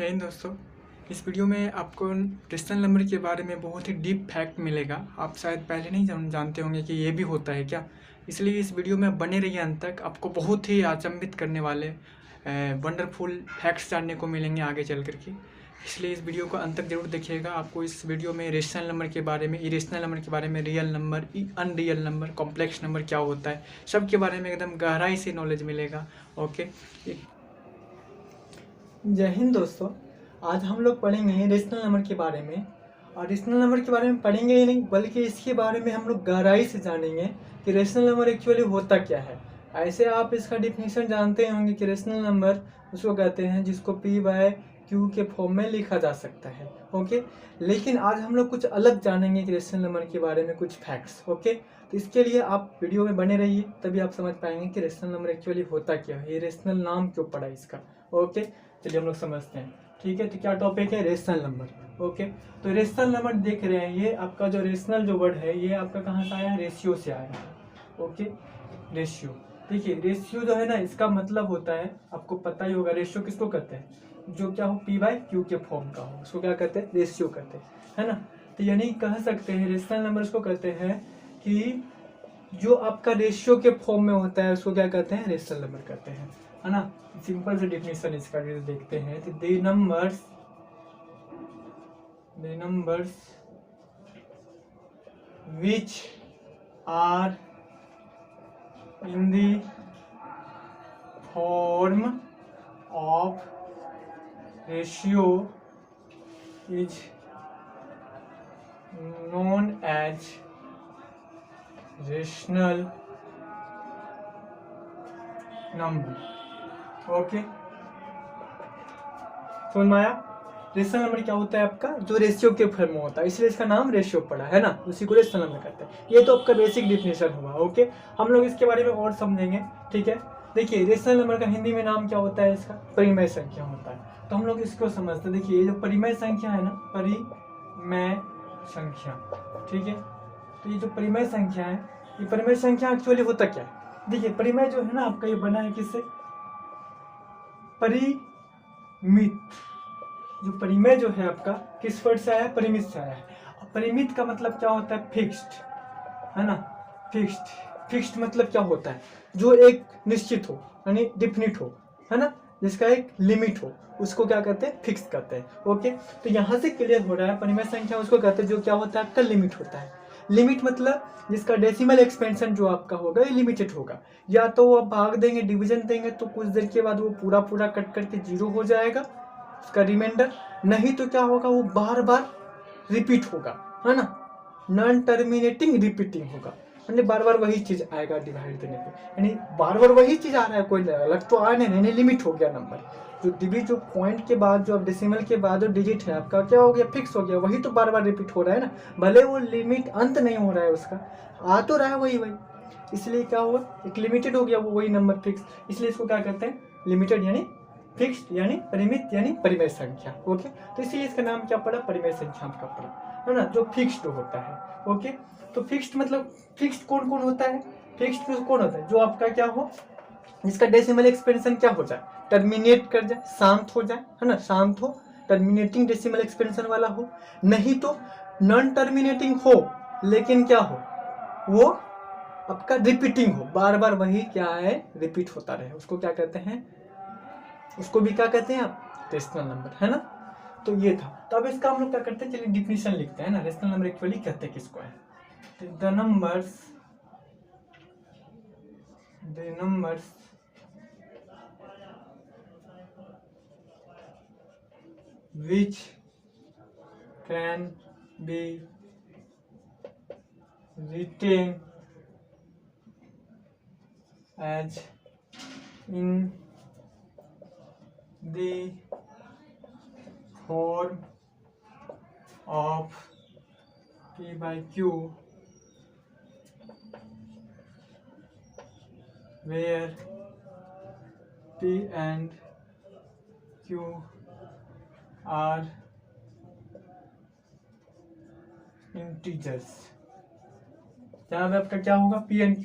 जय हिंद दोस्तों। इस वीडियो में आपको रेशनल नंबर के बारे में बहुत ही डीप फैक्ट मिलेगा। आप शायद पहले नहीं जानते होंगे कि ये भी होता है क्या। इसलिए इस वीडियो में बने रहिए अंत तक। आपको बहुत ही अचंभित करने वाले वंडरफुल फैक्ट्स जानने को मिलेंगे आगे चल करके। इसलिए इस वीडियो को अंत तक जरूर देखिएगा। आपको इस वीडियो में रेशनल नंबर के बारे में, इरेशनल नंबर के बारे में, real number, unreal number, complex number क्या होता है, सब के बारे में एकदम गहराई से नॉलेज मिलेगा। ओके, जय हिंद दोस्तों। आज हम लोग पढ़ेंगे रेशनल नंबर के बारे में। और रेशनल नंबर के बारे में पढ़ेंगे ही नहीं, बल्कि इसके बारे में हम लोग गहराई से जानेंगे कि रेशनल नंबर एक्चुअली होता क्या है। ऐसे आप इसका डिफिनेशन जानते होंगे कि रेशनल नंबर उसको कहते हैं जिसको P/Q के फॉर्म में लिखा जा सकता है। ओके, लेकिन आज हम लोग कुछ अलग जानेंगे कि रेशनल नंबर के बारे में कुछ फैक्ट्स। ओके, तो इसके लिए आप वीडियो में बने रहिए, तभी आप समझ पाएंगे कि रेशनल नंबर एक्चुअली होता क्या है, ये रेशनल नाम क्यों पड़ा इसका। ओके, चलिए हम लोग समझते हैं। ठीक है, तो क्या टॉपिक है? Rational number. ओके, तो रेशनल नंबर देख रहे हैं, ये आपका जो रेशनल जो वर्ड है ये आपका कहाँ से आया है? रेशियो से आया है। Okay, ratio. देखिए, रेशियो जो है ना, इसका मतलब होता है, आपको पता ही होगा रेशियो किसको कहते हैं, जो क्या हो P/Q के फॉर्म का हो, उसको क्या कहते हैं? रेशियो कहते हैं, है ना। तो यानी कह सकते हैं रेशनल नंबर उसको कहते हैं कि जो आपका रेशियो के फॉर्म में होता है उसको क्या कहते हैं? रेशनल नंबर कहते हैं, है ना। सिंपल से डेफिनेशन इसका देखते हैं। तो the numbers which are in the form of ratio is known as rational number. Okay, समझ में आया? रेशनल नंबर क्या होता है? आपका जो रेशियो के फॉर्म में होता है, इसलिए इसका नाम रेशियो पड़ा है ना, उसी को रेशनल नंबर कहते हैं। ये तो आपका बेसिक डिफिनेशन हुआ। ओके, हम लोग इसके बारे में और समझेंगे। ठीक है, देखिए रेशनल नंबर का हिंदी में नाम क्या होता है? इसका परिमेय संख्या होता है। तो हम लोग इसको समझते हैं। देखिए, ये जो परिमेय संख्या है ना, परिमेय संख्या, ठीक है, तो ये जो परिमेय संख्या है, ये परिमेय संख्या एक्चुअली होता क्या है? देखिए, परिमेय जो है ना आपका, ये बना है किससे? परिमित। जो परिमेय जो है आपका किस वर्ड से आया है? परिमित से आया है। परिमित का मतलब क्या होता है? फिक्स्ड, है ना। फिक्स्ड मतलब क्या होता है? जो एक निश्चित हो, यानी डिफिनिट हो, है ना, जिसका एक लिमिट हो, उसको क्या कहते हैं? फिक्स कहते हैं। ओके, तो यहाँ से क्लियर हो रहा है परिमेय संख्या उसको कहते हैं जो क्या होता है? आपका लिमिट होता है। लिमिट मतलब जिसका डेसिमल एक्सपेंशन जो आपका होगा ये लिमिटेड होगा। या तो वो आप भाग देंगे, डिवीजन देंगे, तो कुछ देर के बाद वो पूरा कट करके 0 हो जाएगा, उसका रिमाइंडर। नहीं तो क्या होगा? वो बार बार रिपीट होगा, है ना, नॉन टर्मिनेटिंग रिपीटिंग होगा, यानी बार बार वही चीज आएगा डिवाइड देने पे, यानी बार बार वही चीज आ रहा है, कोई अलग तो आ नहीं, लिमिट हो गया नंबर। जो पॉइंट के बाद, जो डेसिमल के बाद जो डिजिट है आपका क्या हो गया? फिक्स हो गया, वही तो बार बार रिपीट हो रहा है ना, भले वो लिमिट अंत नहीं हो रहा है उसका, आ तो रहा है वही, इसलिए क्या हुआ? एक लिमिटेड हो गया, वो वही नंबर फिक्स, इसलिए इसको क्या कहते हैं? लिमिटेड यानी फिक्स्ड, यानी परिमित, यानी परिमेय संख्या। ओके, तो इसीलिए इसका नाम क्या पड़ा? परिमेय संख्या का पड़ा, है ना, जो फिक्स्ड होता है। ओके, तो फिक्स्ड मतलब फिक्स्ड कौन कौन होता है? फिक्स्ड कौन होता है? जो आपका क्या हो, जिसका डेसिमल एक्सपेंशन क्या हो जाए? टर्मिनेट कर जाए, शांत हो जाए, है ना, शांत हो, टर्मिनेटिंग डेसिमल एक्सपेंशन वाला हो। नहीं तो नॉन टर्मिनेटिंग हो, लेकिन क्या हो? वो आपका रिपीटिंग हो, बार बार वही क्या है? रिपीट होता रहे, उसको क्या कहते हैं? उसको भी क्या कहते हैं आप? रेशनल नंबर, है ना। तो ये था। तो अब इसका हम लोग क्या करते हैं? चलिए डिफिनेशन लिखते हैं ना, रेशनल नंबर एक्चुअली कहते हैं किसको है। The numbers which can be written as in the form of P/Q, where P and Q are integers. यहाँ पे आपका क्या होगा? P and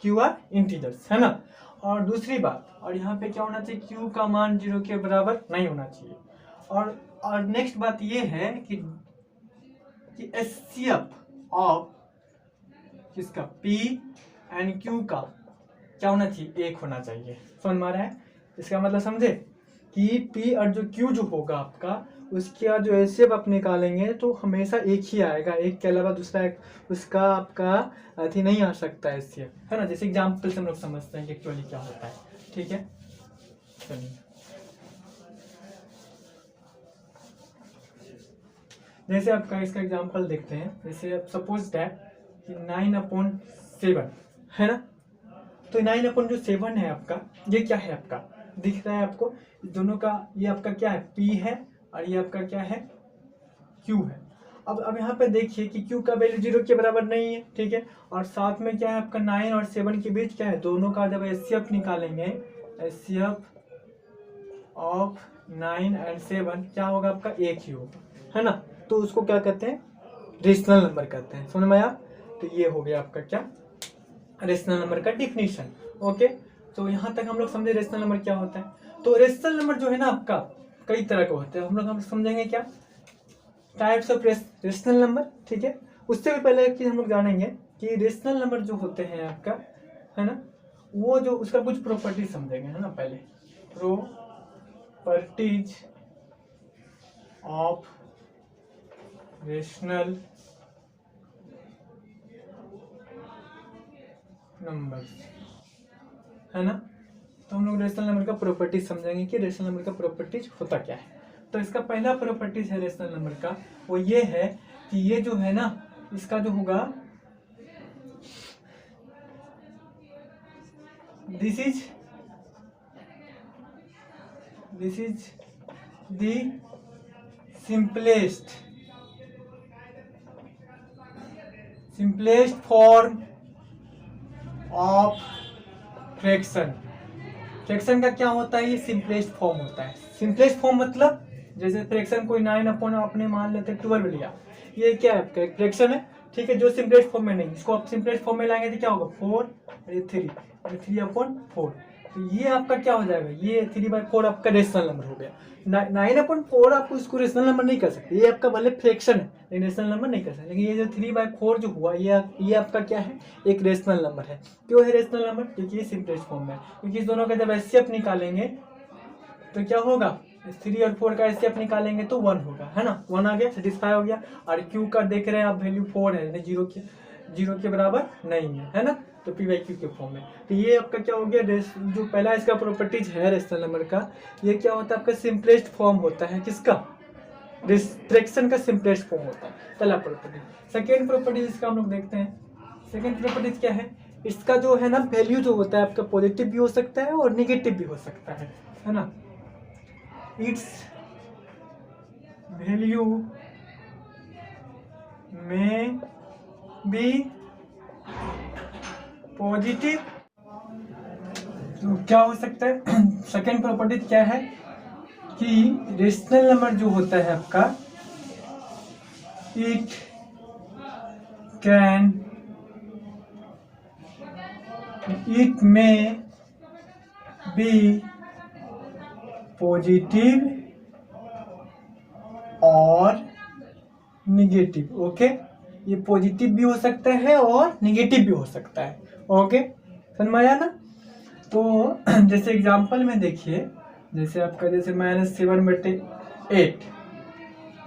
Q are integers, है ना। और दूसरी बात, और यहाँ पे क्या होना चाहिए? Q का मान 0 के बराबर नहीं होना चाहिए। और नेक्स्ट बात ये है कि एचसीएफ ऑफ किसका पी एंड क्यू का क्या होना चाहिए, एक होना चाहिए। समझ में आ रहा है? इसका मतलब समझे कि पी और जो क्यू जो होगा आपका, उसका जो एचसीएफ आप निकालेंगे तो हमेशा एक ही आएगा, एक के अलावा दूसरा एक उसका आपका अथी नहीं आ सकता है एचसीएफ, है ना। जैसे एग्जाम्पल से हम लोग समझते हैं कि एक्चुअली क्या होता है। ठीक है, चलिए जैसे आपका इसका एग्जाम्पल देखते हैं। जैसे आप सपोज दैट कि 9/7 है ना, तो 9/7 है आपका, ये क्या है आपका, दिख रहा है आपको दोनों का, ये आपका क्या है P है और ये आपका क्या है Q है। अब यहाँ पे देखिए कि Q का वैल्यू 0 के बराबर नहीं है, ठीक है। और साथ में क्या है आपका 9 और 7 के बीच क्या है, दोनों का जब एचसीएफ निकालेंगे, एचसीएफ ऑफ 9 एंड 7 क्या होगा आपका, एक ही होगा, है ना। तो उसको क्या कहते हैं, रेशनल नंबर कहते हैं। समझ में आया? तो ये हो गया आपका क्या, रेशनल नंबर का डिफिनीशन। ओके, तो यहाँ तक हम लोग समझे रेशनल नंबर क्या होता है। तो रेशनल नंबर जो है ना आपका कई तरह के होते हैं, हम समझेंगे क्या, टाइप्स ऑफ रेशनल नंबर। ठीक है, उससे भी पहले एक चीज हम लोग जानेंगे कि रेशनल नंबर जो होते हैं आपका, है ना, वो जो उसका कुछ प्रॉपर्टीज समझेंगे, है ना। पहले प्रॉपर्टीज ऑफ रेशनल नंबर, है ना। तो हम लोग रेशनल नंबर का प्रॉपर्टीज समझेंगे कि रेशनल नंबर का प्रॉपर्टीज होता क्या है। तो इसका पहला प्रॉपर्टीज है रेशनल नंबर का, वो ये है कि ये जो है ना, इसका जो होगा, this is the simplest form of fraction. Fraction का क्या होता है, ये सिंपलेस्ट फॉर्म होता है। सिंपलेस्ट फॉर्म मतलब जैसे फ्रैक्शन कोई 9 अपने मान लेते 12 लिया, ये क्या है आपका एक फ्रैक्शन है, ठीक है, जो सिंपलेस्ट फॉर्म में नहीं, इसको आप सिंपलेस्ट फॉर्म में लाएंगे तो क्या होगा 4 और ये 3/4। तो ये आपका क्या हो जाएगा, ये 3/4 आपका रेशनल नंबर हो गया। 9/4 आप इसको रेशनल नंबर नहीं कर सकते, ये आपका भले फ्रैक्शन है लेकिन रेशनल नंबर नहीं कर सकते। लेकिन ये जो 3/4 जो हुआ, ये आपका क्या है, एक रेशनल नंबर है। क्यों है रेशनल नंबर, क्योंकि ये सिंपलेस्ट फॉर्म में है। क्योंकि इस दोनों का जब एचसीएफ निकालेंगे तो क्या होगा, 3 और 4 का एचसीएफ निकालेंगे तो 1 होगा, है ना। 1 आ गया, सेटिस्फाई हो गया। और क्यू का देख रहे हैं आप वैल्यू 4 है, 0 के बराबर नहीं है ना, तो P/Q के फॉर्म में। तो ये आपका क्या हो गया, जो पहला इसका प्रॉपर्टीज है रेशनल नंबर का, ये क्या होता है आपका सिंपलेस्ट फॉर्म होता है, किसका, फ्रैक्शन का सिंपलेस्ट फॉर्म होता है, पहला प्रॉपर्टी। सेकेंड प्रॉपर्टीज इसका हम लोग देखते हैं। सेकेंड प्रॉपर्टीज क्या है, इसका जो है ना वैल्यू जो होता है आपका पॉजिटिव भी हो सकता है और निगेटिव भी हो सकता है ना। इट्स वैल्यू में बी पॉजिटिव, तो क्या हो सकता है, सेकेंड प्रॉपर्टी क्या है कि रेशनल नंबर जो होता है आपका, इट में बी पॉजिटिव और निगेटिव। ओके, ये पॉजिटिव भी हो सकता है और निगेटिव भी हो सकता है। ओके, समझ में आया ना। तो जैसे एग्जांपल में देखिए, जैसे आपका जैसे -7/8,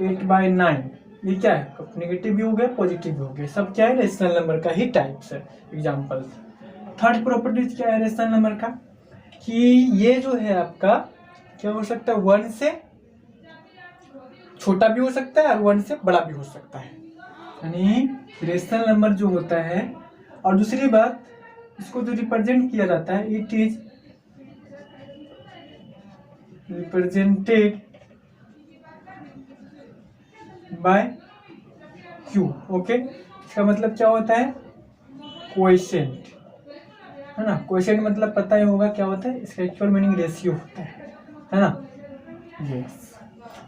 8/9, ये क्या है, निगेटिव भी हो गया पॉजिटिव भी हो गया, सब क्या है रेशनल नंबर का ही टाइप्स है एग्जांपल। थर्ड प्रॉपर्टीज क्या है रेशनल नंबर का, कि ये जो है आपका क्या हो सकता है, 1 से छोटा भी हो सकता है और 1 से बड़ा भी हो सकता है, यानी रेशनल नंबर जो होता है। और दूसरी बात, इसको जो रिप्रेजेंट किया जाता है, it is represented by Q. Okay, इसका मतलब क्या होता है, कोएफिशिएंट, है ना। कोएफिशिएंट मतलब पता ही होगा क्या होता है, इसका एक्चुअल मीनिंग रेशियो होता है ना। यस,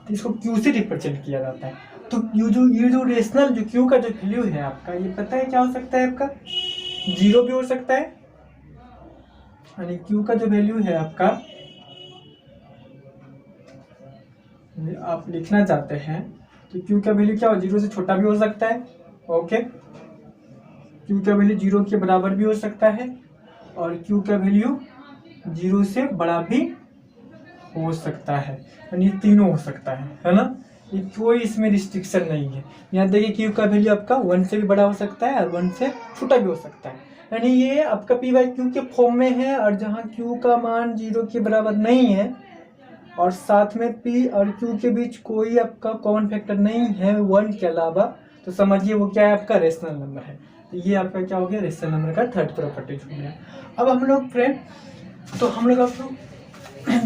तो इसको क्यू से रिप्रेजेंट किया जाता है। तो ये जो रेशनल जो क्यू का जो वैल्यू है आपका, ये पता है क्या हो सकता है आपका, 0 भी हो सकता है, यानी क्यू का जो वैल्यू है आपका आप लिखना चाहते हैं तो क्यू का वैल्यू क्या हो, 0 से छोटा भी हो सकता है, ओके, क्यू का वैल्यू 0 के बराबर भी हो सकता है, और क्यू का वैल्यू 0 से बड़ा भी हो सकता है, यानी ये तीनों हो सकता है ना, ये कोई इसमें रिस्ट्रिक्शन नहीं है। यहाँ देखिए क्यू का वैल्यू आपका 1 से भी बड़ा हो सकता है और 1 से छोटा भी हो सकता है, यानी ये आपका पी बाई क्यू के फॉर्म में है। और जहाँ क्यू का मान 0 के बराबर नहीं है और साथ में पी और क्यू के बीच कोई आपका कॉमन फैक्टर नहीं है 1 के अलावा, तो समझिए वो क्या है, आपका रेशनल नंबर है। तो ये आपका क्या हो गया, रेशनल नंबर का थर्ड प्रॉपर्टीज हो गया। अब हम लोग फ्रेंड, तो हम लोग अब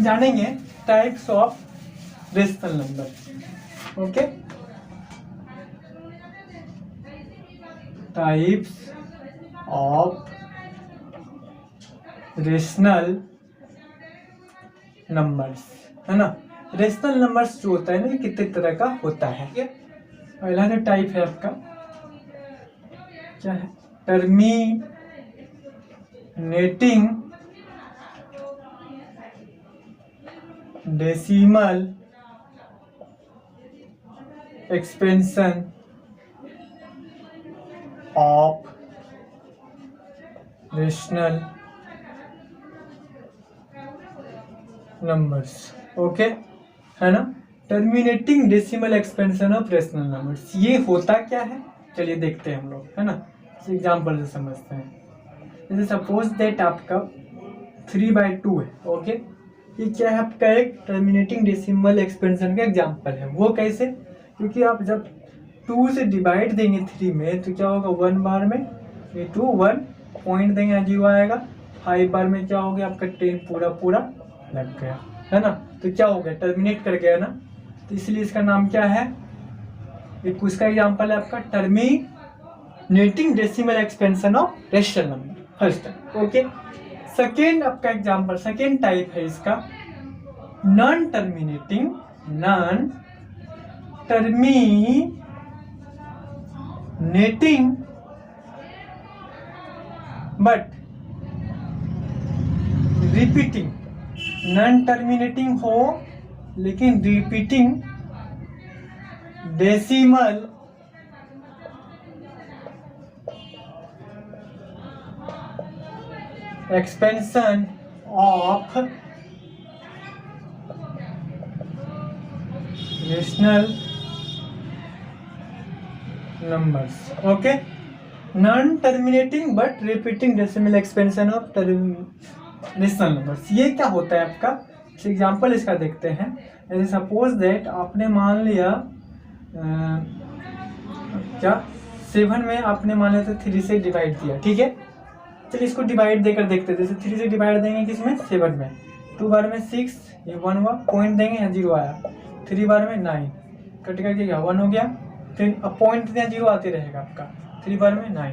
जानेंगे types of rational number, okay, types of rational numbers, है ना। रेशनल नंबर्स जो होता है ना, ये कितने तरह का होता है। पहला जो टाइप है आपका क्या है, terminating decimal expansion of rational numbers, okay, है ना। Terminating decimal expansion of rational numbers, ये होता क्या है, चलिए देखते हैं हम लोग, है ना। एग्जाम्पल से समझते हैं। जैसे सपोज दैट आपका 3/2 है, ओके, ये क्या है आपका एक टर्मिनेटिंग डेसिमल एक्सपेंशन का एग्जाम्पल है। वो कैसे, क्योंकि आप जब 2 से डिवाइड देंगे 3 में तो क्या होगा, 1 बार में ये 2 1 पॉइंट देंगे, 0 आएगा। 5 बार में क्या हो गया आपका 10 पूरा पूरा लग गया, है ना। तो क्या हो गया, टर्मिनेट कर गया ना, तो इसलिए इसका नाम क्या है, एक उसका एग्जाम्पल है आपका terminating decimal expansion of rational number, first, okay. Second आपका एग्जाम्पल, सेकेंड टाइप है इसका non terminating but repeating, non terminating हो लेकिन repeating decimal expansion of rational numbers, okay. Non terminating but repeating decimal expansion of rational numbers, ये क्या होता है आपका, एग्जाम्पल इसका देखते हैं। जैसे सपोज दैट आपने मान लिया क्या 7 में आपने मान लिया तो 3 से डिवाइड दिया, ठीक है। चलिए इसको डिवाइड देकर देखते हैं। जैसे 3 से डिवाइड देंगे किसमें, 7 में, 2 बार में 6, ये 1 हुआ, पॉइंट देंगे यहाँ 0 आया, 3 बार में 9, कट करके क्या 1 हो गया, फिर अब पॉइंट यहाँ 0 आते रहेगा आपका, 3 बार में 9।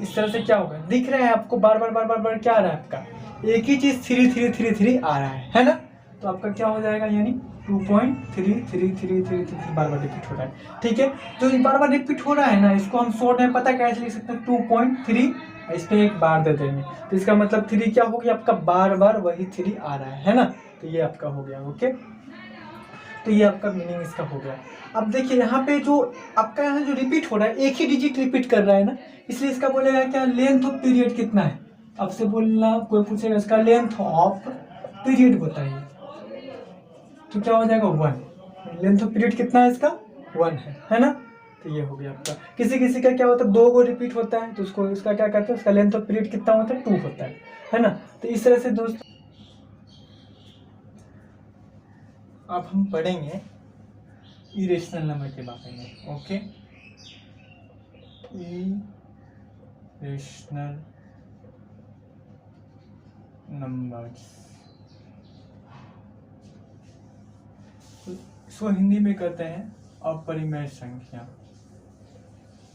इस तरह से क्या होगा, दिख रहा है आपको बार बार क्या आ रहा है आपका, एक ही चीज 3 3 3 3 आ रहा है ना। तो आपका क्या हो जाएगा, यानी 2.3 बार रिपीट हो रहा है, ठीक है। तो बार रिपीट हो रहा है ना, इसको हम शॉर्ट में पता कैसे लिख सकते हैं, 2.3, इस पे एक बार दे देंगे, तो इसका मतलब 3 क्या हो गया आपका, बार वही 3 आ रहा है ना। तो ये आपका हो गया, ओके। तो ये आपका मीनिंग इसका हो गया। अब देखिए यहाँ पे जो आपका यहाँ जो रिपीट हो रहा है, एक ही डिजिट रिपीट कर रहा है ना, इसलिए इसका बोलेगा क्या, लेंथ ऑफ पीरियड कितना है, आपसे बोलना कोई पूछेगा इसका लेंथ ऑफ पीरियड बताइए, तो क्या हो जाएगा 1। लेंथ ऑफ पीरियड कितना है इसका, 1 है ना। तो ये हो गया आपका। किसी का क्या होता है, 2 को रिपीट होता है तो उसको उसका क्या कहते हैं, उसका लेंथ ऑफ पीरियड कितना होता है, 2 होता है ना। तो इस तरह से दोस्तों अब हम पढ़ेंगे इरेशनल नंबर के बारे में, ओके। इरेशनल नंबर्स, इसको हिंदी में कहते हैं अपरिमेय संख्या,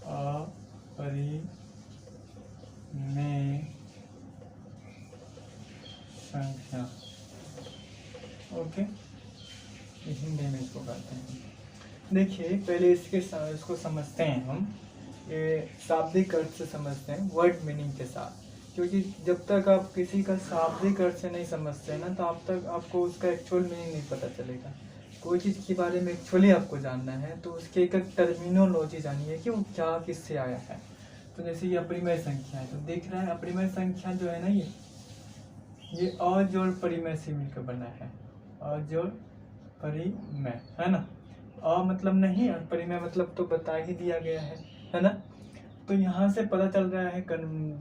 अपरिमेय संख्या, ओके, हिंदी में इसको कहते हैं। देखिए पहले इसको समझते हैं हम, ये शाब्दिक अर्थ से समझते हैं, वर्ड मीनिंग के साथ, क्योंकि जब तक आप किसी का शाब्दिक अर्थ से नहीं समझते ना, तो आप तक आपको उसका एक्चुअल मीनिंग नहीं पता चलेगा। कोई चीज़ के बारे में एक्चुअली आपको जानना है तो उसके एक एक टर्मिनोलॉजी जानिए कि वो क्या किससे आया है। तो जैसे ये अपरिमेय संख्या है, तो देख रहे हैं अपरिमेय संख्या जो है ना, ये अजोड़ परिमेय से मिलकर बना है। अजोड़ परिमेय है ना, अ मतलब नहीं और परिमेय मतलब तो बता ही दिया गया है ना। तो यहाँ से पता चल रहा है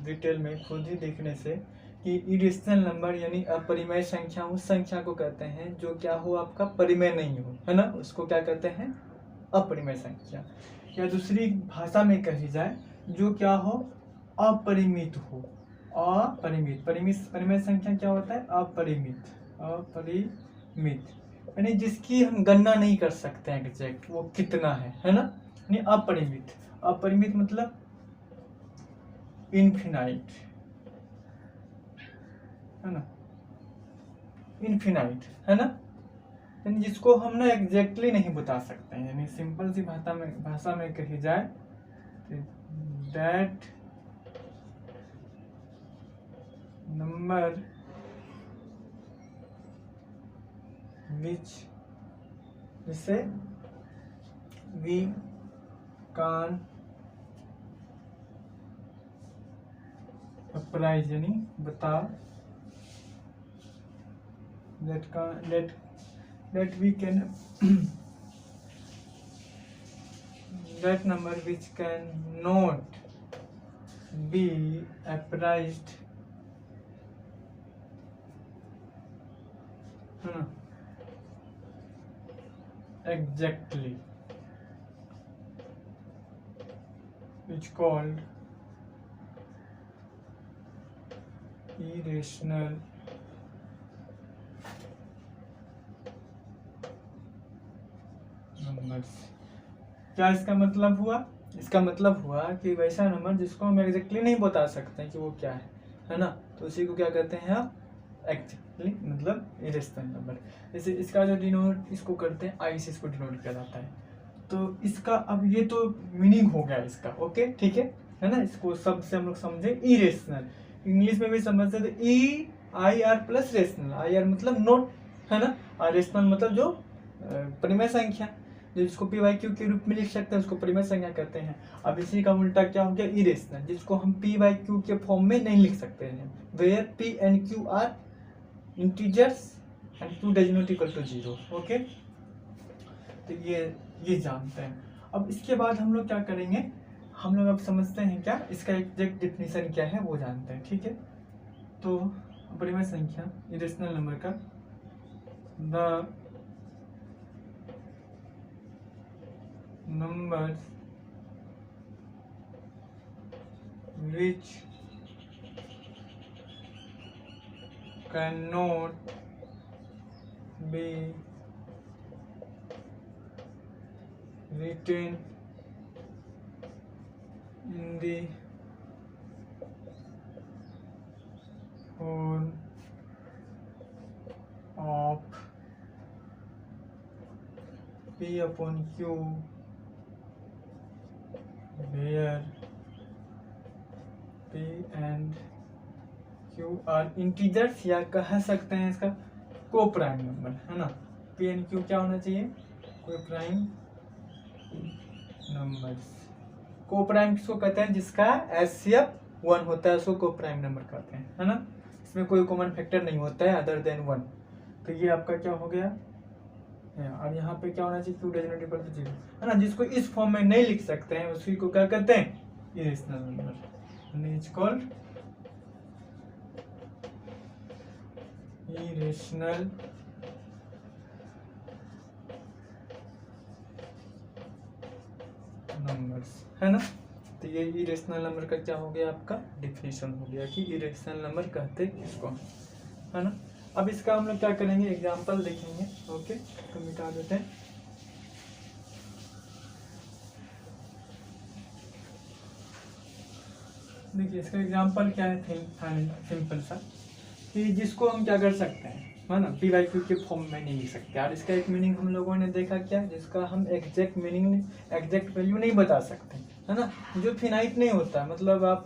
डिटेल में खुद ही देखने से कि इरेशनल नंबर यानी अपरिमेय संख्या उस संख्या को कहते हैं जो क्या हो आपका परिमेय नहीं हो, है ना, उसको क्या कहते हैं अपरिमेय संख्या। या दूसरी भाषा में कही जाए जो क्या हो अपरिमित हो। अपरिमित परिमेय संख्या क्या होता है अपरिमित, अपरिमित यानी जिसकी हम गणना नहीं कर सकते हैं एग्जैक्ट वो कितना है ना, यानी अपरिमित। अपरिमित मतलब इनफिनाइट, है ना, इनफिनाइट है ना, यानी जिसको हम ना एग्जैक्टली नहीं बता सकते हैं। यानी सिंपल सी भाषा में कही जाए दैट नंबर विच जिसे वी कान अप्राइज यानी बता that we can that number which can not be appraised exactly which called irrational numbers। क्या इसका मतलब हुआ? इसका मतलब हुआ कि वैसा नंबर जिसको हम एग्जैक्टली नहीं बता सकते कि वो क्या है ना, तो उसी को क्या कहते हैं आप एक्चुअली मतलब इरेशनल नंबर। जैसे इसका जो डिनोट इसको करते हैं आई से इसको डिनोट किया जाता है। तो इसका अब ये तो मीनिंग हो गया इसका, ओके ठीक है ना। इसको सब से हम लोग समझे इरेशनल, इंग्लिश में भी समझते थे E I R plus rational. I R मतलब नोट है ना, और रेशनल मतलब जो परिमेय संख्या जिसको पी वाई क्यू के रूप में लिख सकते हैं उसको परिमेय संख्या कहते हैं। अब इसी का उल्टा क्या हो गया इरेशनल, जिसको हम पी वाई क्यू के फॉर्म में नहीं लिख सकते हैं। Where P and Q are integers and Q does not equal to 0, okay. तो ये जानते हैं। अब इसके बाद हम लोग क्या करेंगे, हम लोग अब समझते हैं क्या इसका एग्जैक्ट डिफिनीशन क्या है वो जानते हैं, ठीक है। तो परिमेय संख्या इरेशनल नंबर का the numbers which cannot be written in the form of P upon Q where P and Q are integers, या कह सकते हैं इसका को प्राइम नंबर, है ना। P and Q क्या होना चाहिए को प्राइम नंबर्स। को प्राइम किसको कहते हैं जिसका HCF 1 होता है उसको को प्राइम नंबर कहते हैं, है ना। इसमें कोई कॉमन फैक्टर नहीं होता है अदर देन 1। तो ये आपका क्या हो गया, और यहाँ पे क्या होना चाहिए Q does not equal to 0, है ना। जिसको इस फॉर्म में नहीं लिख सकते हैं उसी को क्या कहते हैं irrational number, is called irrational numbers, है ना। तो ये इरेशनल नंबर का क्या हो गया आपका डिफिनेशन हो गया कि इरेशनल नंबर कहते किसको, है ना। अब इसका हम लोग क्या करेंगे एग्जांपल देखेंगे, ओके। तो मिटा देते हैं। देखिए इसका एग्जांपल क्या है सिंपल सा, कि जिसको हम क्या कर सकते हैं, है ना, पी वाई क्यू के फॉर्म में नहीं लिख सकते। और इसका एक मीनिंग हम लोगों ने देखा क्या, जिसका हम एग्जैक्ट मीनिंग एग्जैक्ट वैल्यू नहीं बता सकते, है ना, जो फिनाइट नहीं होता, मतलब आप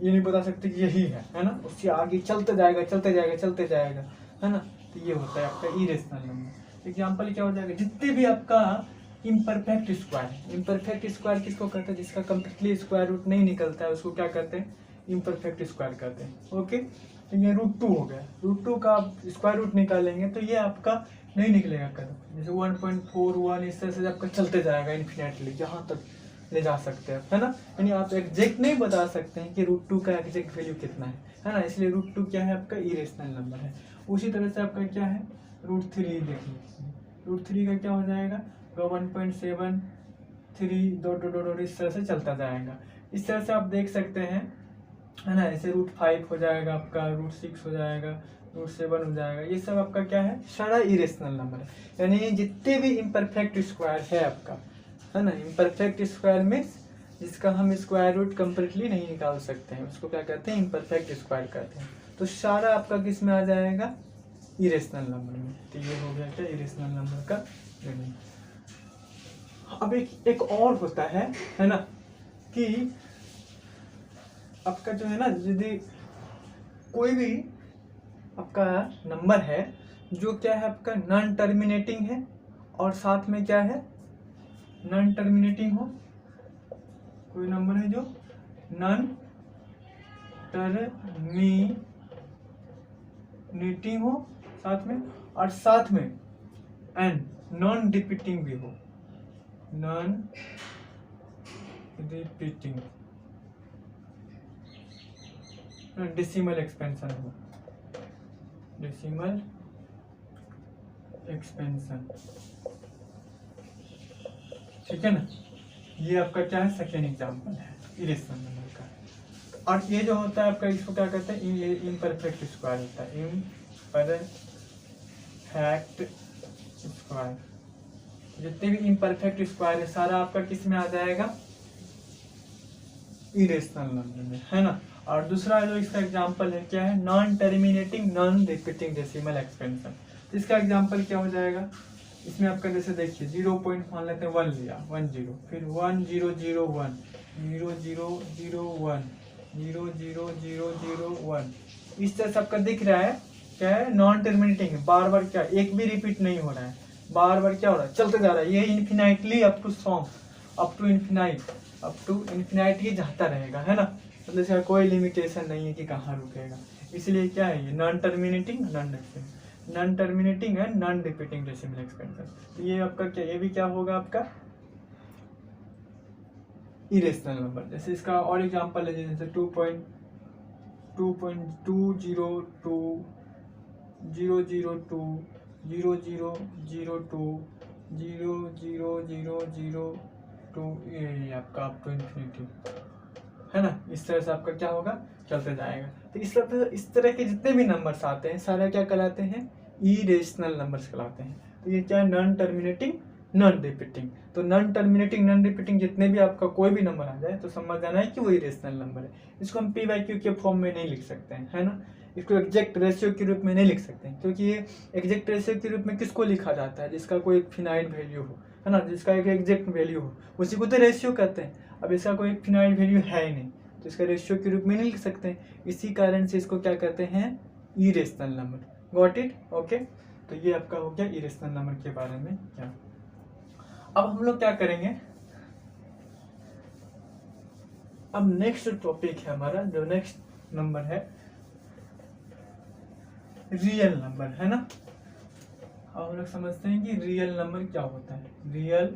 ये नहीं बता सकते कि यही है ना, उससे आगे चलते जाएगा चलते जाएगा चलते जाएगा, है ना। तो ये होता है आपका इरेशनल नंबर। एग्जाम्पल क्या हो जाएगा, जितने भी आपका इम्परफेक्ट स्क्वायर है, इम्परफेक्ट स्क्वायर किसको कहते हैं, जिसका कंप्लीटली स्क्वायर रूट नहीं निकलता है उसको क्या कहते हैं, इम्परफेक्ट स्क्वायर कहते हैं। ओके, तो ये √2 हो गया, √2 का आप स्क्वायर रूट निकालेंगे तो ये आपका नहीं निकलेगा कदम, जैसे 1.41 इस तरह से आपका चलते जाएगा इन्फिनेटली, जहाँ तक ले जा सकते हैं, है ना। यानी आप एग्जैक्ट नहीं बता सकते हैं कि √2 का एग्जैक्ट वैल्यू कितना है ना, इसलिए √2 क्या है आपका इरेशनल नंबर है। उसी तरह से आपका क्या है √3 देख लीजिए, √3 का क्या हो जाएगा 1.73 डॉट इस तरह से चलता जाएगा। इस तरह से आप देख सकते हैं, है ना, ऐसे √5 हो जाएगा आपका, √6 हो जाएगा, √7 हो जाएगा, ये सब आपका क्या है सारा इरेशनल नंबर है। यानी जितने भी इम्परफेक्ट स्क्वायर है आपका, है ना, इम्परफेक्ट स्क्वायर मीन्स जिसका हम स्क्वायर रूट कंप्लीटली नहीं निकाल सकते हैं उसको क्या कहते हैं, इम्परफेक्ट स्क्वायर कहते हैं। तो सारा आपका किस में आ जाएगा, इरेशनल नंबर में। तो ये हो गया क्या इरेशनल नंबर का मीनिंग। अब एक और होता है ना, कि आपका जो है ना, यदि कोई भी आपका नंबर है जो क्या है आपका नॉन टर्मिनेटिंग है और साथ में क्या है नॉन टर्मिनेटिंग हो, कोई नंबर है जो नॉन टर्मिनेटिंग हो साथ में, और साथ में एंड नॉन रिपीटिंग भी हो, नॉन रिपीटिंग डेसिमल एक्सपेंशन हो, डेसिमल एक्सपेंशन, ठीक है ना। ये आपका क्या है सेकेंड एग्जांपल है इरेशनल नंबर का। और ये जो होता है आपका इसको क्या कहते हैं, ये इम्परफेक्ट स्क्वायर होता है, इम्परफेक्ट स्क्वायर। जितने भी इम्परफेक्ट स्क्वायर है सारा आपका किस में आ जाएगा, इरेशनल नंबर में, है ना। और दूसरा जो इसका एग्जांपल है क्या है, non terminating non repeating decimal expansion. तो इसका एग्जांपल क्या हो जाएगा, इसमें आपका जैसे देखिए 0 पॉइंट मान लेते हैं 1 लिया, 1 0, फिर 1 0 0 1 0 0 0 1 0 0 0 0 1, इस तरह से आपका दिख रहा है क्या है, नॉन टर्मिनेटिंग है, बार बार क्या एक भी रिपीट नहीं हो रहा है, बार बार क्या हो रहा है चलते जा रहा है, ये इन्फिनाइटली अप टू सॉन्ग, अप टू इन्फिनाइट ये जाता रहेगा, है ना। मतलब इसका कोई लिमिटेशन नहीं है कि कहाँ रुकेगा, इसलिए क्या है ये non terminating non terminating and non repeating decimal expansion. तो ये आपका क्या, ये भी क्या होगा आपका इरेशनल नंबर। जैसे इसका और एग्जांपल है जैसे 2.202 002 002 0002 ये आपका अप टू इन्फिनिटी, है ना। इस तरह से आपका क्या होगा चलते जाएगा। तो इस तरह के जितने भी नंबर्स आते हैं सारे क्या कहलाते हैं, इरेशनल नंबर्स कहलाते हैं। तो ये क्या है नॉन टर्मिनेटिंग नॉन रिपीटिंग। तो नॉन टर्मिनेटिंग नॉन रिपीटिंग जितने भी आपका कोई भी नंबर आ जाए तो समझ जाना है कि वो इरेशनल नंबर है। इसको हम p/q के फॉर्म में नहीं लिख सकते हैं, है ना। इसको एग्जैक्ट रेशियो के रूप में नहीं लिख सकते हैं, क्योंकि ये एग्जैक्ट रेशियो के रूप में किसको लिखा जाता है, जिसका कोई फिनाइट वैल्यू हो, है ना, जिसका एक एग्जैक्ट वैल्यू हो, उसी को तो रेशियो कहते हैं। अब इसका कोई फिनाइट वैल्यू है ही नहीं तो इसका रेशियो के रूप में नहीं लिख सकते हैं, इसी कारण से इसको क्या कहते हैं irrational number. Got it, okay. तो ये आपका हो गया इरेशनल नंबर के बारे में क्या। अब हम लोग क्या करेंगे, अब नेक्स्ट टॉपिक है हमारा, जो नेक्स्ट नंबर है रियल नंबर, है ना। अब हम लोग समझते हैं कि रियल नंबर क्या होता है, रियल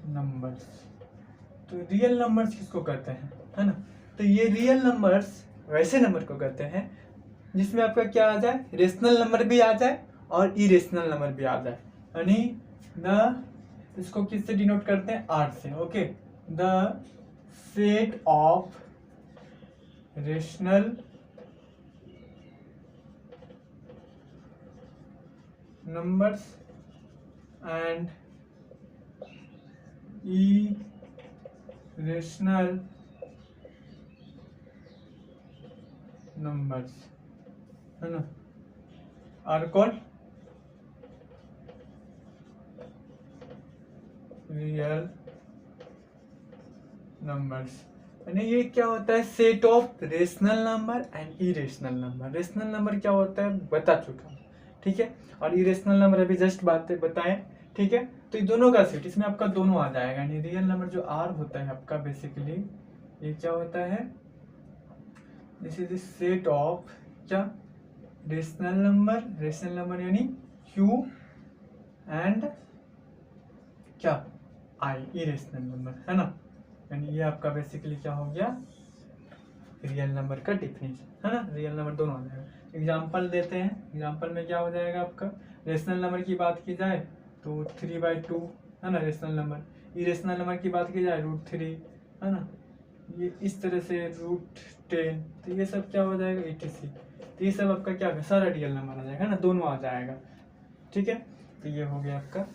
नंबर्स। तो रियल नंबर्स किसको कहते हैं, है ना। तो ये रियल नंबर्स वैसे नंबर को कहते हैं जिसमें आपका क्या आ जाए, रेशनल नंबर भी आ जाए और इरेशनल नंबर भी आ जाए। यानी इसको किससे डिनोट करते हैं, आर से, okay. The set of rational numbers and irrational numbers, है ना, are called रियल नंबर्स। यानी ये क्या होता है, set of rational number and irrational number. Rational number क्या होता है बता चुका हूँ, ठीक है। और इरेशनल नंबर अभी जस्ट बातें बताएं, ठीक है। तो ये दोनों का सेट, इसमें आपका दोनों आ जाएगा, यानी रियल नंबर जो आर होता है आपका बेसिकली ये क्या होता है, this is the set of क्या रेशनल नंबर यानी क्यू एंड क्या आई इरेशनल नंबर, है ना। यानी ये आपका बेसिकली क्या हो गया रियल नंबर का डिफिनेशन, है ना। रियल नंबर दोनों आ जाएगा। एग्जाम्पल देते हैं, एग्जाम्पल में क्या हो जाएगा आपका, रेशनल नंबर की बात की जाए तो 3/2 है ना रेशनल नंबर। इरेशनल नंबर की बात की जाए √3 है ना, ये इस तरह से √10, तो ये सब क्या हो जाएगा etc। तो ये सब आपका क्या सारा रियल नंबर आ जाएगा, है ना, दोनों आ जाएगा, ठीक है। तो ये हो गया आपका।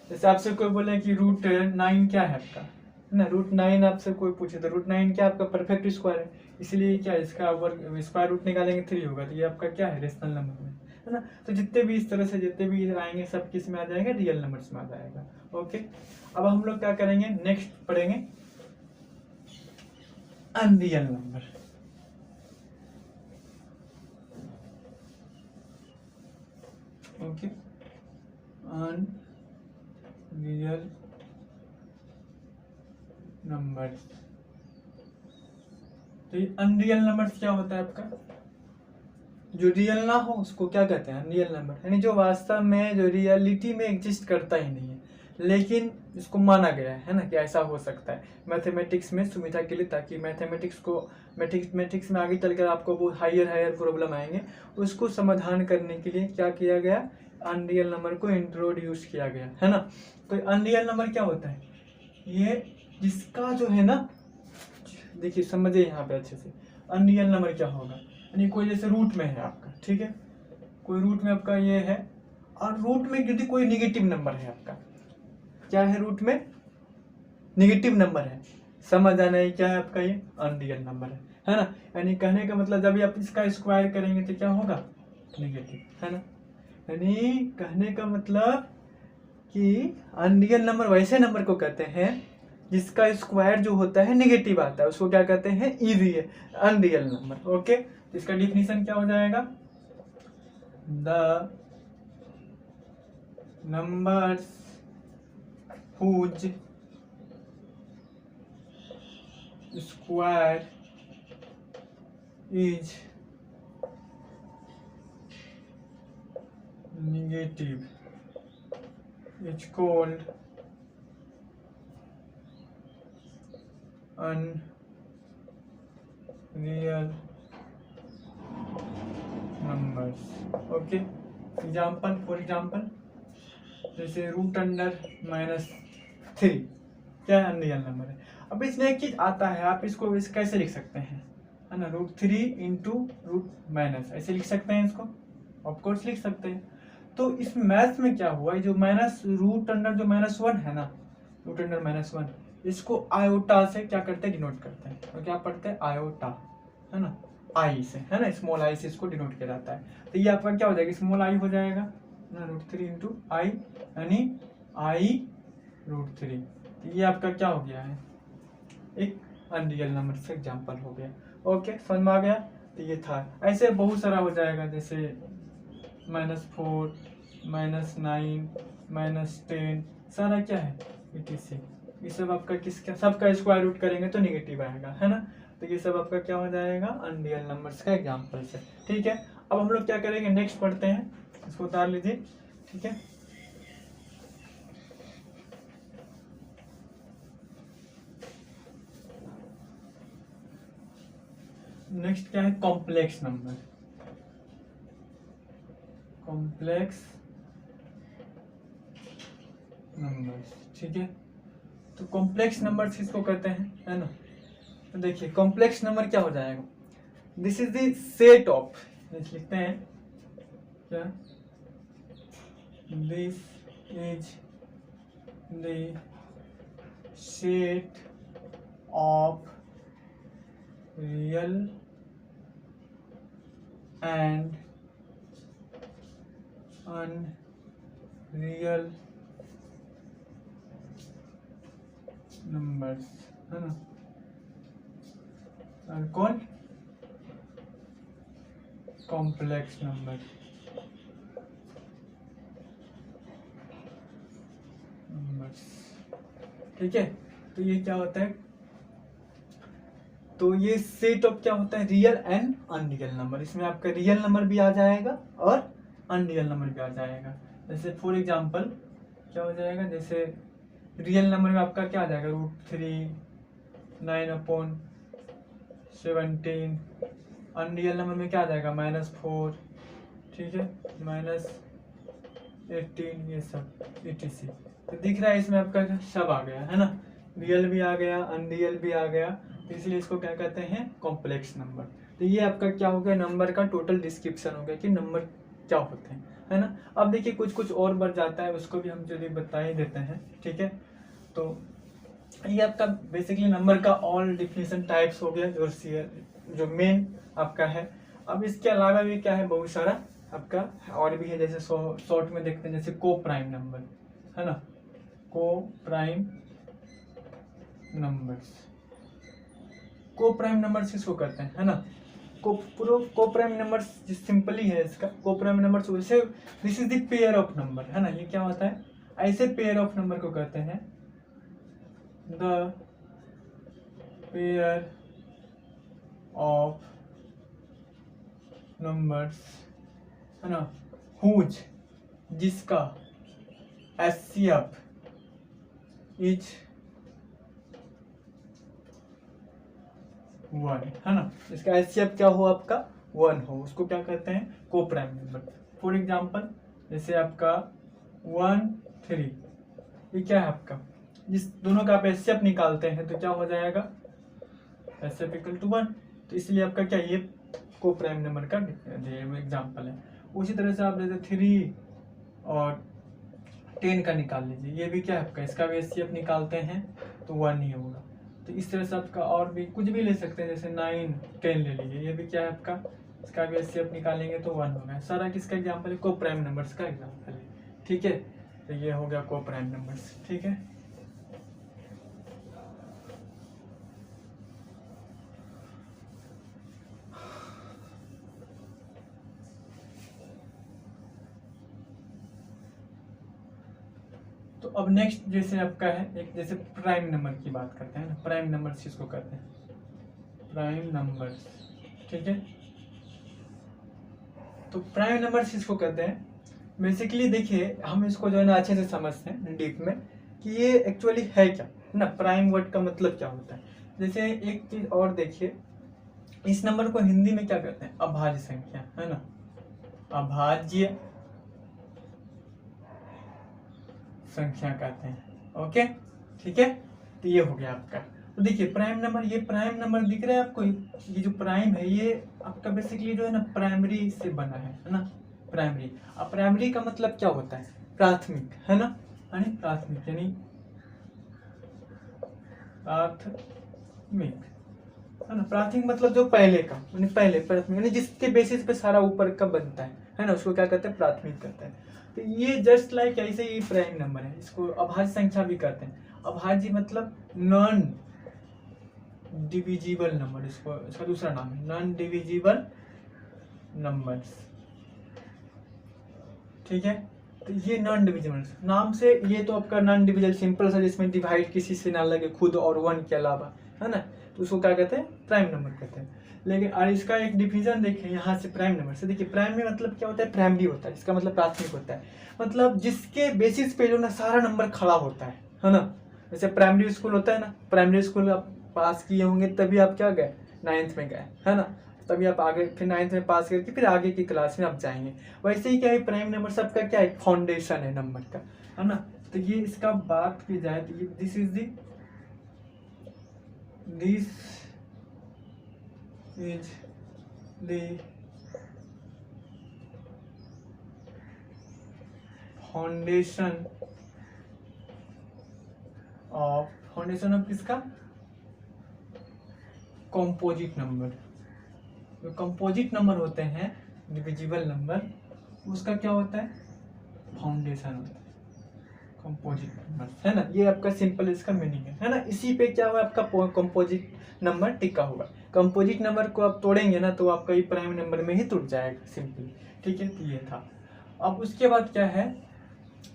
जैसे आपसे कोई बोले कि √9 क्या है आपका, है ना, √9 आपसे कोई पूछे तो √9 क्या आपका परफेक्ट स्क्वायर है, इसलिए क्या इसका वर्ग स्क्वायर रूट निकालेंगे 3 होगा, तो ये आपका क्या है रेशनल नंबर में, है ना। तो जितने भी इस तरह से जितने भी आएंगे सब किस में आ जाएगा रियल नंबर्स में आ जाएगा। ओके, अब हम लोग क्या करेंगे, नेक्स्ट पढ़ेंगे unreal number. Okay, unreal number. तो ये अनरियल नंबर्स क्या होता है आपका, जो रियल ना हो उसको क्या कहते हैं अनरियल नंबर, यानी जो वास्तव में जो रियलिटी में एग्जिस्ट करता ही नहीं है, लेकिन इसको माना गया है ना कि ऐसा हो सकता है मैथमेटिक्स में सुविधा के लिए, ताकि मैथमेटिक्स में आगे चलकर आपको वो हायर प्रॉब्लम आएंगे, उसको समाधान करने के लिए क्या किया गया, अनरियल नंबर को इंट्रोड्यूस किया गया, है ना। तो अनरियल नंबर क्या होता है, ये जिसका जो है ना, देखिए समझिए यहाँ पे अच्छे से, अनरियल नंबर क्या होगा, यानी कोई जैसे रूट में है आपका, ठीक है, कोई रूट में आपका ये है, और रूट में यदि कोई निगेटिव नंबर है आपका, क्या है रूट में निगेटिव नंबर है, समझ आना है क्या है आपका ये अनरियल नंबर है ना। यानी कहने का मतलब जब आप इसका स्क्वायर करेंगे तो क्या होगा निगेटिव, है ना। यानी कहने का मतलब कि अनरियल नंबर वैसे नंबर को कहते हैं जिसका स्क्वायर जो होता है नेगेटिव आता है, उसको क्या कहते हैं अनरियल नंबर। ओके, इसका डिफिनीशन क्या हो जाएगा, the numbers whose square is negative is called unreal numbers। Okay, example for example जैसे √3 क्या अनरियल नंबर है। अब इसमें एक चीज आता है, आप इसको कैसे लिख सकते हैं, है ना, √3 इंटू √, ऐसे लिख सकते हैं इसको, ऑफकोर्स लिख सकते हैं। तो इस मैथ में क्या हुआ, जो माइनस √1 है ना, √1, इसको आयोटा से क्या करते हैं डिनोट करते हैं, तो क्या पढ़ते हैं आयोटा, है ना, आई से, है ना, स्मॉल आई से इसको डिनोट किया जाता है। तो ये आपका क्या हो जाएगा स्मॉल आई हो जाएगा ना, √3 इंटू आई यानी I√3। ये आपका क्या हो गया है एक अनरियल नंबर से एग्जांपल हो गया। ओके, समझ में आ गया। तो ये था, ऐसे बहुत सारा हो जाएगा, जैसे -4 -9 -10 सारा क्या है etc। ये सब आपका किसका सबका स्क्वायर रूट करेंगे तो निगेटिव आएगा, है ना। तो ये सब आपका क्या हो जाएगा अनरियल नंबर्स का एग्जांपल से, ठीक है। अब हम लोग क्या करेंगे नेक्स्ट पढ़ते हैं, इसको उतार लीजिए, ठीक है। नेक्स्ट क्या है कॉम्प्लेक्स नंबर, कॉम्प्लेक्स नंबर्स, ठीक है। तो कॉम्प्लेक्स नंबर्स किसको कहते हैं, है ना। तो देखिए कॉम्प्लेक्स नंबर क्या हो जाएगा, this is the set of, लिखते हैं क्या, this is the set of real and unreal numbers, है ना, और कौन कॉम्प्लेक्स नंबर। नंबर्स। ठीक है, तो ये क्या होता है, तो ये सेट ऑफ क्या होता है, रियल एंड अनरियल नंबर। इसमें आपका रियल नंबर भी आ जाएगा और अनरियल नंबर भी आ जाएगा। जैसे फॉर एग्जांपल क्या हो जाएगा, जैसे रियल नंबर में आपका क्या आ जाएगा, √3, 9/17। अनरियल नंबर में क्या आ जाएगा, -4, ठीक है, -18, ये सब etc। तो दिख रहा है इसमें आपका सब आ गया है ना, रियल भी आ गया, अनरियल भी आ गया, तो इसलिए इसको क्या कहते हैं, कॉम्प्लेक्स नंबर। तो ये आपका क्या हो गया, नंबर का टोटल डिस्क्रिप्शन हो गया कि नंबर क्या होते हैं, है ना। अब देखिए कुछ कुछ और बढ़ जाता है, उसको भी हम चलिए बता ही देते हैं। ठीक है, तो ये आपका बेसिकली नंबर का ऑल डिफिनेशन टाइप्स हो गया, जो मेन आपका है। अब इसके अलावा भी क्या है, बहुत सारा आपका और भी है। जैसे शॉर्ट में देखते हैं, जैसे को प्राइम नंबर, है ना, को प्राइम नंबर्स। को प्राइम नंबर्स किसको कहते हैं, है ना, को प्राइम नंबर्स सिंपली है इसका। को प्राइम नंबर्स वैसे this is the pair of number, है ना। ये क्या होता है, ऐसे पेयर ऑफ नंबर को कहते हैं द पेयर ऑफ नंबर्स, है ना, हुज, जिसका HCF इज 1, है ना। इसका HCF क्या हो, आपका 1 हो, उसको क्या कहते हैं, को प्राइम नंबर। फॉर एग्जांपल जैसे आपका 1, 3, ये क्या है आपका, जिस दोनों का आप HCF निकालते हैं तो क्या हो जाएगा, HCF = 1। तो इसलिए आपका क्या, ये को प्राइम नंबर का एग्जाम्पल है। उसी तरह से आप जैसे 3 और 10 का निकाल लीजिए, ये भी क्या है आपका, इसका भी HCF निकालते हैं तो 1 ही होगा। तो इस तरह से आपका और भी कुछ भी ले सकते हैं, जैसे 9, 10 ले लीजिए, ये भी क्या है आपका, इसका भी HCF निकालेंगे तो 1 होगा। सारा किसका एग्जाम्पल है, को प्राइम नंबर्स का एग्जाम्पल है। ठीक है, तो ये हो गया को प्राइम नंबर्स। ठीक है, तो अब नेक्स्ट जैसे आपका है एक, जैसे प्राइम नंबर की बात करते हैं ना, प्राइम नंबर्स किसको कहते हैं, प्राइम नंबर्स। ठीक है, तो प्राइम नंबर्स किसको कहते हैं, बेसिकली देखिए हम इसको जो है ना अच्छे से समझते हैं डीप में कि ये एक्चुअली है क्या ना, प्राइम वर्ड का मतलब क्या होता है। जैसे एक चीज और देखिए, इस नंबर को हिंदी में क्या कहते हैं, अभाज्य संख्या, है ना, अभाज्य संख्या कहते हैं। ओके, ठीक है, तो ये हो गया आपका। तो देखिए प्राइम नंबर, ये प्राइम नंबर दिख रहा है आपको, ये जो प्राइम है ये आपका बेसिकली जो है ना प्राइमरी से बना है ना, प्राइमरी। अब प्राइमरी का मतलब क्या होता है, प्राथमिक, है ना, यानी प्राथमिक यानी प्राथमिक, है ना। प्राथमिक मतलब जो पहले का, यानी पहले प्राथमिक यानी जिसके बेसिस पे सारा ऊपर का बनता है ना, उसको क्या कहते हैं, प्राथमिक कहते हैं। तो ये जस्ट लाइक ऐसे ही प्राइम नंबर है, इसको अभाज्य संख्या भी कहते हैं। अभाज्य मतलब नॉन डिविजिबल नंबर, इसका दूसरा नाम है नॉन डिविजिबल नंबर्स। ठीक है, तो ये नॉन डिविजिबल नाम से, ये तो आपका नॉन डिविजिबल सिंपल सा, जिसमें डिवाइड किसी से ना लगे खुद और 1 के अलावा, है ना, तो उसको क्या कहते हैं, प्राइम नंबर कहते हैं। लेकिन और इसका एक डिवीजन देखें यहाँ से प्राइम नंबर से, देखिए प्राइम में मतलब क्या होता है, प्राइमरी होता है, इसका मतलब प्राथमिक होता है, मतलब जिसके बेसिस पे जो ना सारा नंबर खड़ा होता है ना। जैसे प्राइमरी स्कूल होता है ना, प्राइमरी स्कूल आप पास किए होंगे तभी आप क्या गए, 9th में गए, है ना, तभी आप आगे फिर 9th में पास करके फिर आगे की क्लास में आप जाएंगे। वैसे ही क्या है, प्राइम नंबर सबका क्या है, फाउंडेशन है नंबर का, है ना। तो ये इसका बात की जाए तो ये this is the foundation of किसका, कंपोजिट नंबर। जो कंपोजिट नंबर होते हैं, डिविजिबल नंबर, उसका क्या होता है, फाउंडेशन होता है, कंपोजिट नंबर, है ना। ये आपका सिंपल इसका मीनिंग है ना। इसी पे क्या हुआ, आपका कंपोजिट नंबर टिका हुआ। कंपोजिट नंबर को आप तोड़ेंगे ना तो आपका ये प्राइम नंबर में ही टूट जाएगा सिंपली। ठीक है, तो ये था। अब उसके बाद क्या है,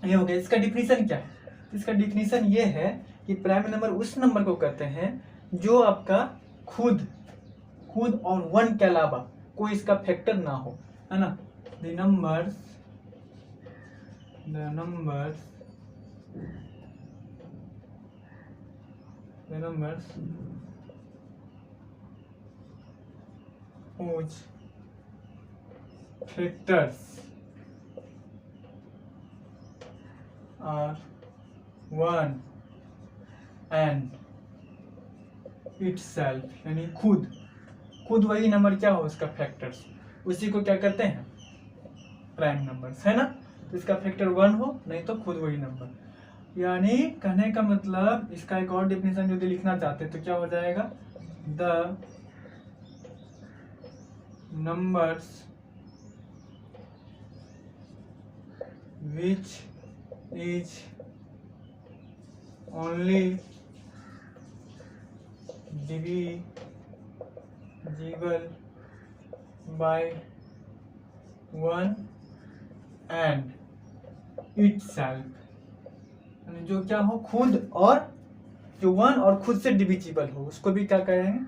ये हो गया, इसका डिफिनीशन क्या है। इसका डिफिनीशन ये है कि प्राइम नंबर उस नंबर को कहते हैं जो आपका खुद और 1 के अलावा कोई इसका फैक्टर ना हो, है ना। The numbers whose factors are 1 and itself, यानी खुद वही नंबर क्या हो उसका फैक्टर्स, उसी को क्या कहते हैं प्राइम नंबर्स, है ना। तो इसका फैक्टर 1 हो, नहीं तो खुद वही नंबर। यानी कहने का मतलब इसका एक और डेफिनेशन यदि लिखना चाहते हैं तो क्या हो जाएगा, the numbers which is only divisible by 1 and itself, जो क्या हो खुद और जो 1 और खुद से डिविजिबल हो उसको भी क्या कहेंगे,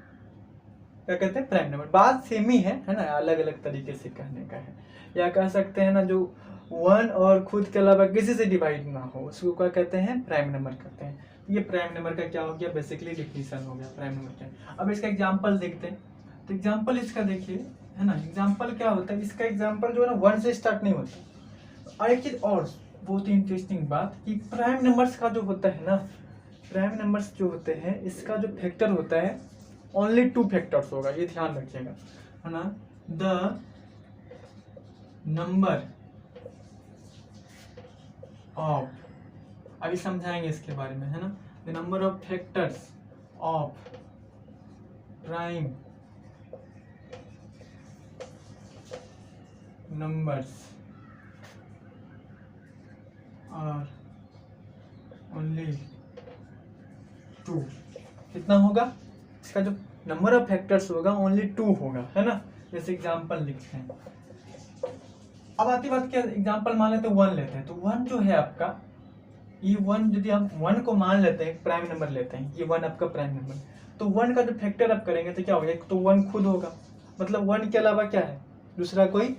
क्या कहते हैं प्राइम नंबर। बात सेम ही है ना, अलग अलग तरीके से कहने का है। या कह सकते हैं ना जो 1 और खुद के अलावा किसी से डिवाइड ना हो उसको क्या कहते हैं प्राइम नंबर कहते हैं। ये प्राइम नंबर का क्या हो गया, बेसिकली डिफिनीशन हो गया प्राइम नंबर क्या। अब इसका एग्जांपल देखते हैं, तो एग्जांपल इसका देखिए, है ना। एग्जांपल क्या होता है, इसका एग्जांपल जो है ना 1 से स्टार्ट नहीं होता। और एक चीज और बहुत ही इंटरेस्टिंग बात कि प्राइम नंबर्स का जो होता है ना, प्राइम नंबर्स जो होते हैं इसका जो फैक्टर होता है ओनली 2 फैक्टर्स होगा, ये ध्यान रखिएगा, है ना। द नंबर ऑफ, अभी समझाएंगे इसके बारे में, है ना। The number of factors of prime numbers are only 2। कितना होगा इसका जो नंबर ऑफ फैक्टर्स होगा ओनली 2 होगा, है ना। जैसे एग्जांपल लिखते हैं। अब आती बात क्या, एग्जांपल मान लेते हैं 1 लेते हैं, तो 1 जो है आपका, ये 1 यदि हम 1 को मान लेते हैं प्राइम नंबर लेते हैं, ये 1 आपका प्राइम नंबर, तो 1 का जो फैक्टर आप करेंगे तो क्या होगा, एक तो 1 खुद होगा, मतलब 1 के अलावा क्या है दूसरा कोई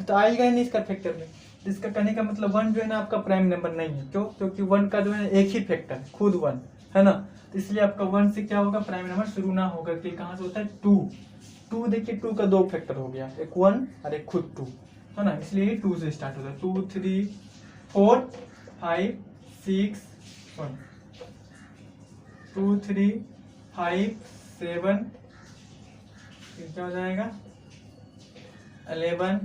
तो आएगा ही नहीं इसका फैक्टर में। इसका कहने का मतलब 1 जो है ना आपका प्राइम नंबर नहीं है। क्यों, क्योंकि 1 का जो है एक ही फैक्टर है खुद 1, है ना। तो इसलिए आपका 1 से क्या होगा प्राइम नंबर शुरू ना होगा कि कहाँ से होता है 2। देखिए 2 का 2 फैक्टर हो गया, एक 1 और एक खुद 2, है ना। इसलिए 2 से स्टार्ट होता है। 2 3 4 5 6 1, 2 3 5 7, क्या हो जाएगा 11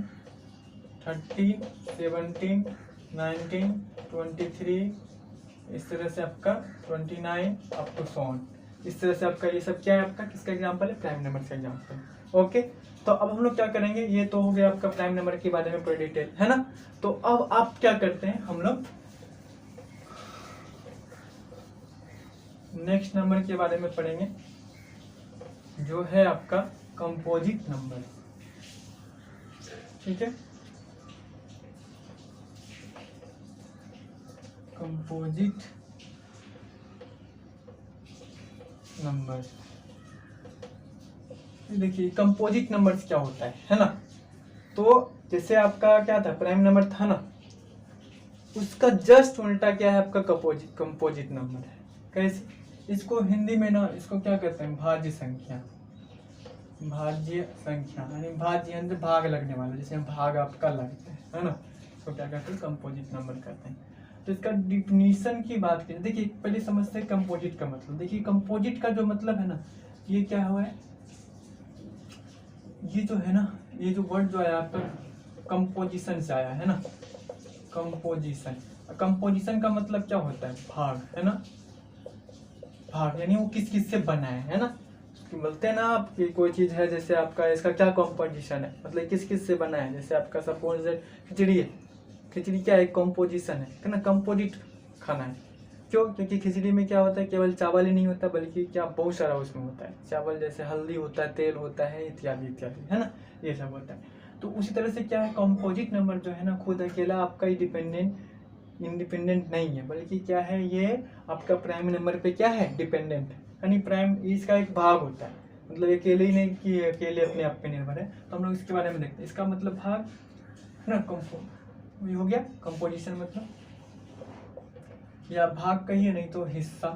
13 17 19 23, इस तरह से आपका 29 अप टू 100। इस तरह से आपका ये सब क्या है, आपका किसका एग्जांपल है, प्राइम नंबर का एग्जांपल। ओके, तो अब हम लोग क्या करेंगे, ये तो हो गया आपका प्राइम नंबर के बारे में पूरी डिटेल, है ना। तो अब आप क्या करते हैं, हम लोग नेक्स्ट नंबर के बारे में पढ़ेंगे जो है आपका कंपोजिट नंबर, ठीक है। कंपोजिट नंबर, देखिए कंपोजिट नंबर्स क्या होता है ना। तो जैसे आपका क्या था प्राइम नंबर था ना, उसका जस्ट उल्टा क्या है आपका कंपोजिट नंबर है। कैसे, इसको हिंदी में ना इसको क्या कहते हैं भाज्य संख्या, यानी भाज्य यानी भाग लगने वाला, जैसे हम भाग आपका लगता है ना, तो क्या कहते हैं कंपोजिट नंबर कहते हैं। तो इसका डिफिनीशन की बात करें, देखिए पहले समझते हैं कंपोजिट का मतलब। देखिए कंपोजिट का जो मतलब है ना, ये क्या हुआ है, ये जो है ना, ये जो वर्ड जो आया आपका कंपोजिशन से आया है ना। कंपोजिशन का मतलब क्या होता है, भाग, है ना। भाग यानी वो किस किस से बना है ना। बोलते हैं ना आप कि कोई चीज है, जैसे आपका इसका क्या कंपोजिशन है, मतलब किस किस से बना है। जैसे आपका सपोज खिचड़ी है, खिचड़ी क्या है, कंपोजिशन है ना, कंपोजिट खाना है। क्यों, क्योंकि खिचड़ी में क्या होता है, केवल चावल ही नहीं होता बल्कि क्या बहुत सारा उसमें होता है। चावल जैसे हल्दी होता है, तेल होता है, इत्यादि इत्यादि, है ना, ये सब होता है। तो उसी तरह से क्या है, कंपोजिट नंबर जो है ना खुद अकेला आपका इंडिपेंडेंट इंडिपेंडेंट नहीं है, बल्कि क्या है, ये आपका प्राइम नंबर पे क्या है, डिपेंडेंट है। यानी प्राइम इसका एक भाग होता है, मतलब अकेले ही नहीं कि अकेले अपने आप पे निर्भर है। तो हम लोग इसके बारे में देखते हैं। इसका मतलब भाग है ना, ये हो गया कंपोजिशन, मतलब या भाग कहिए, नहीं तो हिस्सा,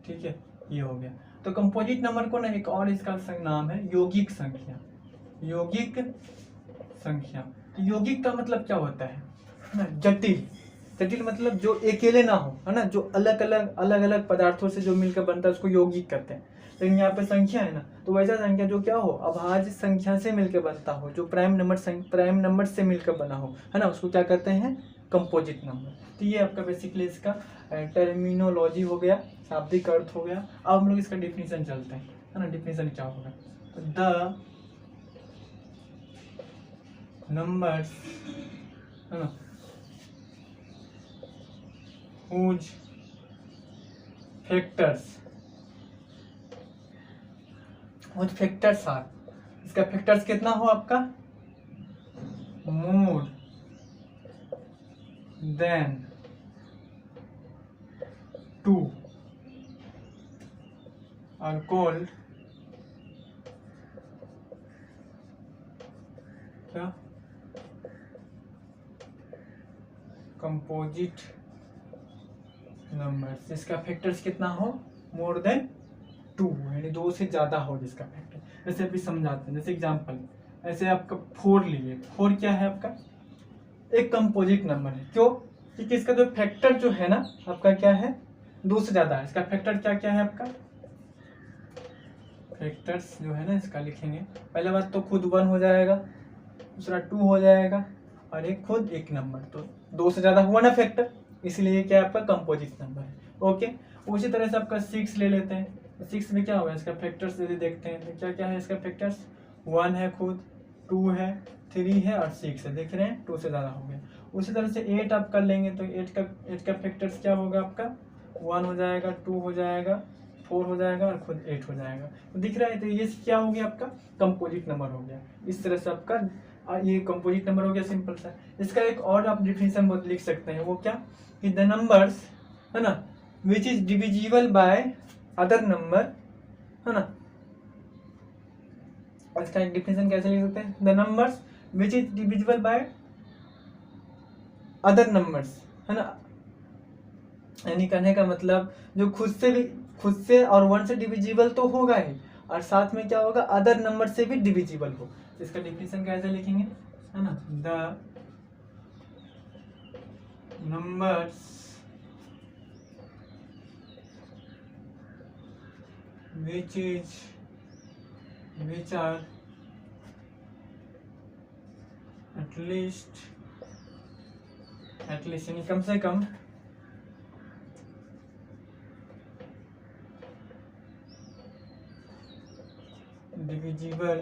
ठीक है, ये हो गया। तो कंपोजिट नंबर को ना एक और इसका नाम है यौगिक संख्या। यौगिक संख्या, तो यौगिक का मतलब क्या होता है ना, जटिल। जटिल मतलब जो अकेले ना हो, है ना, जो अलग अलग पदार्थों से जो मिलकर बनता है उसको यौगिक कहते हैं। लेकिन यहाँ पे संख्या है ना, तो वैसा संख्या जो क्या हो, अभाज्य संख्या से मिलकर बनता हो, जो प्राइम नंबर से मिलकर बना हो, है ना, उसको क्या कहते हैं, कंपोजिट नंबर। तो ये आपका बेसिकली इसका टर्मिनोलॉजी हो गया, शाब्दिक अर्थ हो गया। अब हम लोग इसका डिफिनीशन चलते हैं, है ना। डिफिनीशन क्या होगा, द नंबर्स, है ना, whose फैक्टर्स आर, इसका फैक्टर्स कितना हो आपका, मोर देन 2 आर कॉल्ड क्या, कंपोजिट नंबर्स। जिसका फैक्टर्स कितना हो, मोर देन 2, यानी 2 से ज्यादा हो जिसका फैक्टर। जैसे अभी समझाते हैं, जैसे एग्जांपल, ऐसे आपका 4 लीजिए। 4 क्या है आपका, एक कंपोजिट नंबर है। क्यों, क्योंकि इसका जो फैक्टर जो है ना आपका क्या है, 2 से ज्यादा है। इसका फैक्टर क्या क्या है आपका, फैक्टर्स जो है ना इसका लिखेंगे, पहले बात तो खुद 1 हो जाएगा, दूसरा 2 हो जाएगा, और एक खुद एक नंबर, तो 2 से ज्यादा हुआ ना फैक्टर, इसलिए क्या आपका कंपोजिट नंबर है। ओके, उसी तरह से आपका 6 ले लेते हैं। 6 में क्या होगा, इसका फैक्टर्स यदि देखते हैं तो क्या क्या है इसका फैक्टर्स, 1 है खुद, 2 है, 3 है और 6 है, देख रहे हैं 2 से ज़्यादा हो गया। उसी तरह से 8 आप कर लेंगे तो 8 का फैक्टर्स क्या होगा आपका, 1 हो जाएगा, 2 हो जाएगा, 4 हो जाएगा और खुद 8 हो जाएगा। तो दिख रहा है, तो ये क्या हो गया आपका कंपोजिट नंबर हो गया। इस तरह से आपका ये कंपोजिट नंबर हो गया, सिंपल सा। इसका एक और आप डिफिनीशन लिख सकते हैं, वो क्या, कि द नंबर्स, है ना, which is divisible by other number, है ना। इसका एक डिफिनीशन कैसे लिख सकते हैं, the numbers which is divisible by other numbers, है ना। यानी कहने का मतलब जो खुद से और 1 से डिविजिबल तो होगा ही, और साथ में क्या होगा, अदर नंबर से भी डिविजिबल हो। इसका डिफिनीशन कैसे लिखेंगे, है ना, the numbers which are at least यानी कम से कम divisible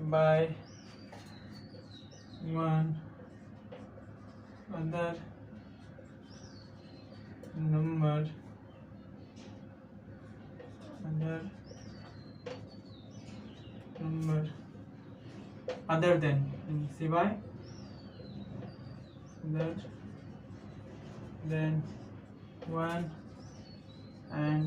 by one other number other than, सिवाय other than one and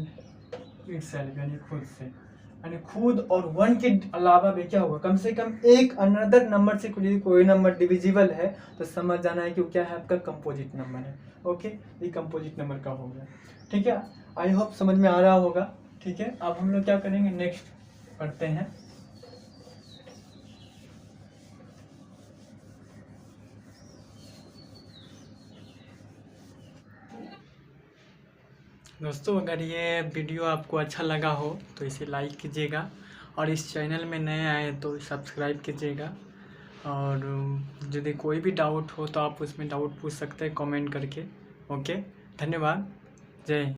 itself, यानी खुद से, यानी खुद और 1 के अलावा भी क्या होगा, कम से कम एक अनदर नंबर से कोई नंबर डिविजिबल है तो समझ जाना है कि वो क्या है, आपका कंपोजिट नंबर है। ओके, ये कंपोजिट नंबर का हो गया, ठीक है। आई होप समझ में आ रहा होगा, ठीक है। अब हम लोग क्या करेंगे, नेक्स्ट पढ़ते हैं। दोस्तों, अगर ये वीडियो आपको अच्छा लगा हो तो इसे लाइक कीजिएगा, और इस चैनल में नए आए तो सब्सक्राइब कीजिएगा। और यदि कोई भी डाउट हो तो आप उसमें डाउट पूछ सकते हैं कमेंट करके। ओके, धन्यवाद, जय हिंद।